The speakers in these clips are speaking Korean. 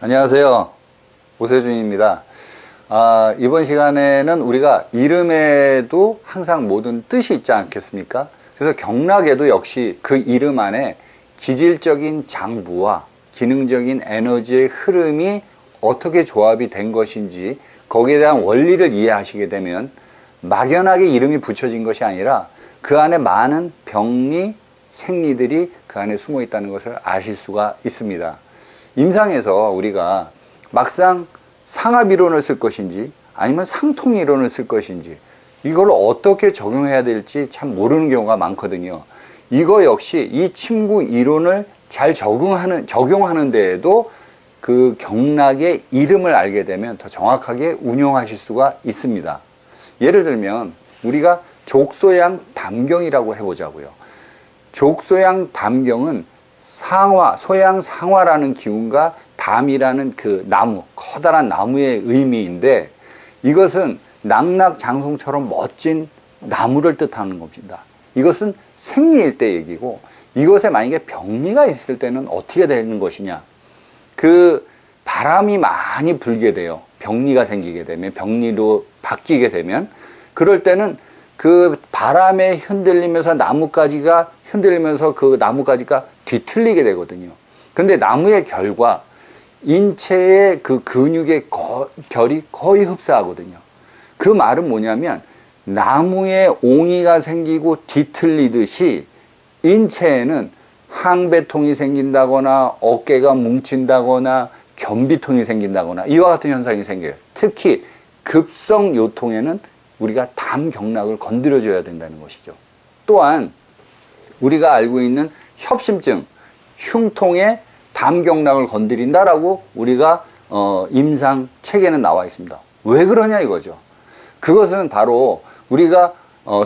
안녕하세요. 오세준입니다. 이번 시간에는 우리가 이름에도 항상 모든 뜻이 있지 않겠습니까? 그래서 경락에도 역시 그 이름 안에 기질적인 장부와 기능적인 에너지의 흐름이 어떻게 조합이 된 것인지 거기에 대한 원리를 이해하시게 되면 막연하게 이름이 붙여진 것이 아니라 그 안에 많은 병리, 생리들이 그 안에 숨어 있다는 것을 아실 수가 있습니다. 임상에서 우리가 막상 상합이론을 쓸 것인지 아니면 상통이론을 쓸 것인지 이걸 어떻게 적용해야 될지 참 모르는 경우가 많거든요. 이거 역시 이 침구 이론을 잘 적용하는 데에도 그 경락의 이름을 알게 되면 더 정확하게 운용하실 수가 있습니다. 예를 들면 우리가 족소양 담경이라고 해보자고요. 족소양 담경은 소양 상화라는 기운과 담이라는 그 나무, 커다란 나무의 의미인데 이것은 낙낙장송처럼 멋진 나무를 뜻하는 겁니다. 이것은 생리일 때 얘기고 이것에 만약에 병리가 있을 때는 어떻게 되는 것이냐. 그 바람이 많이 불게 돼요. 병리가 생기게 되면, 병리로 바뀌게 되면 그럴 때는 그 바람에 흔들리면서 나뭇가지가 흔들리면서 그 나뭇가지가 뒤틀리게 되거든요. 근데 나무의 결과 인체의 그 근육의 결이 거의 흡사하거든요. 그 말은 뭐냐면 나무에 옹이가 생기고 뒤틀리듯이 인체에는 항배통이 생긴다거나 어깨가 뭉친다거나 견비통이 생긴다거나 이와 같은 현상이 생겨요. 특히 급성 요통에는 우리가 담경락을 건드려줘야 된다는 것이죠. 또한 우리가 알고 있는 협심증, 흉통에 담경락을 건드린다라고 우리가 임상 책에는 나와 있습니다. 왜 그러냐 이거죠. 그것은 바로 우리가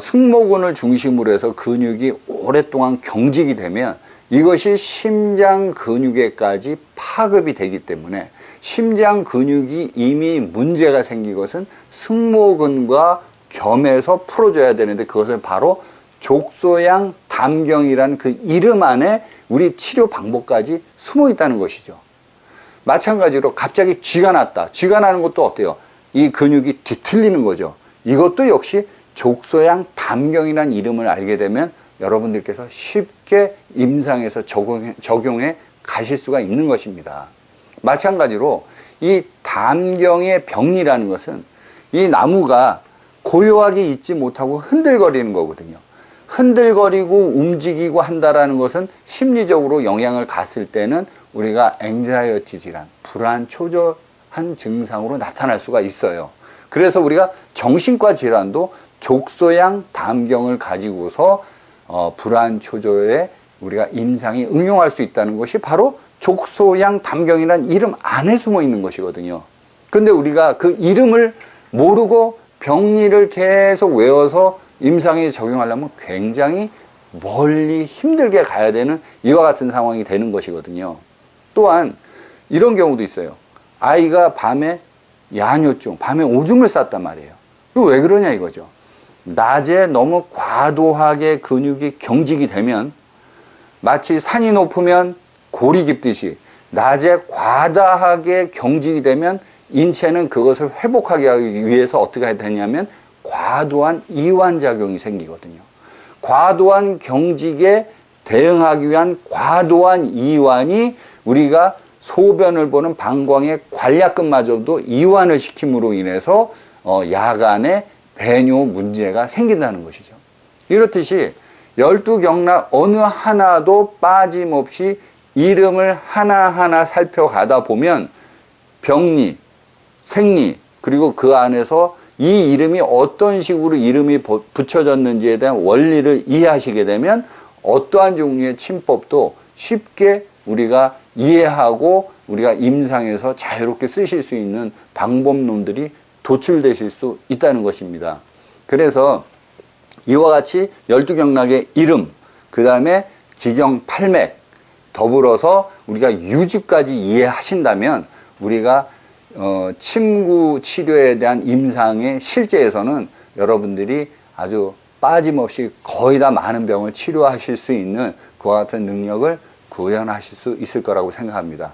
승모근을 중심으로 해서 근육이 오랫동안 경직이 되면 이것이 심장 근육에까지 파급이 되기 때문에 심장 근육이 이미 문제가 생긴 것은 승모근과 겸해서 풀어줘야 되는데 그것을 바로 족소양 담경이라는 그 이름 안에 우리 치료 방법까지 숨어 있다는 것이죠. 마찬가지로 갑자기 쥐가 났다. 쥐가 나는 것도 어때요? 이 근육이 뒤틀리는 거죠. 이것도 역시 족소양 담경이라는 이름을 알게 되면 여러분들께서 쉽게 임상에서 적용해 가실 수가 있는 것입니다. 마찬가지로 이 담경의 병리라는 것은 이 나무가 고요하게 있지 못하고 흔들거리는 거거든요. 흔들거리고 움직이고 한다라는 것은 심리적으로 영향을 갔을 때는 우리가 앵자이어티 질환, 불안 초조한 증상으로 나타날 수가 있어요. 그래서 우리가 정신과 질환도 족소양 담경을 가지고서 불안 초조에 우리가 임상이 응용할 수 있다는 것이 바로 족소양 담경이라는 이름 안에 숨어 있는 것이거든요. 근데 우리가 그 이름을 모르고 병리를 계속 외워서 임상에 적용하려면 굉장히 멀리 힘들게 가야 되는 이와 같은 상황이 되는 것이거든요. 또한 이런 경우도 있어요. 아이가 밤에 야뇨증, 밤에 오줌을 쌌단 말이에요. 이거 왜 그러냐 이거죠. 낮에 너무 과도하게 근육이 경직이 되면 마치 산이 높으면 골이 깊듯이 낮에 과다하게 경직이 되면 인체는 그것을 회복하기 위해서 어떻게 해야 되냐면 과도한 이완작용이 생기거든요. 과도한 경직에 대응하기 위한 과도한 이완이 우리가 소변을 보는 방광의 관략근마저도 이완을 시킴으로 인해서 야간에 배뇨 문제가 생긴다는 것이죠. 이렇듯이 12경락 어느 하나도 빠짐없이 이름을 하나하나 살펴가다 보면 병리, 생리 그리고 그 안에서 이 이름이 어떤 식으로 이름이 붙여졌는지에 대한 원리를 이해하시게 되면 어떠한 종류의 침법도 쉽게 우리가 이해하고 우리가 임상에서 자유롭게 쓰실 수 있는 방법론들이 도출되실 수 있다는 것입니다. 그래서 이와 같이 12경락의 이름, 그 다음에 기경 8맥 더불어서 우리가 유지까지 이해하신다면 우리가 침구 치료에 대한 임상의 실제에서는 여러분들이 아주 빠짐없이 거의 다 많은 병을 치료하실 수 있는 그와 같은 능력을 구현하실 수 있을 거라고 생각합니다.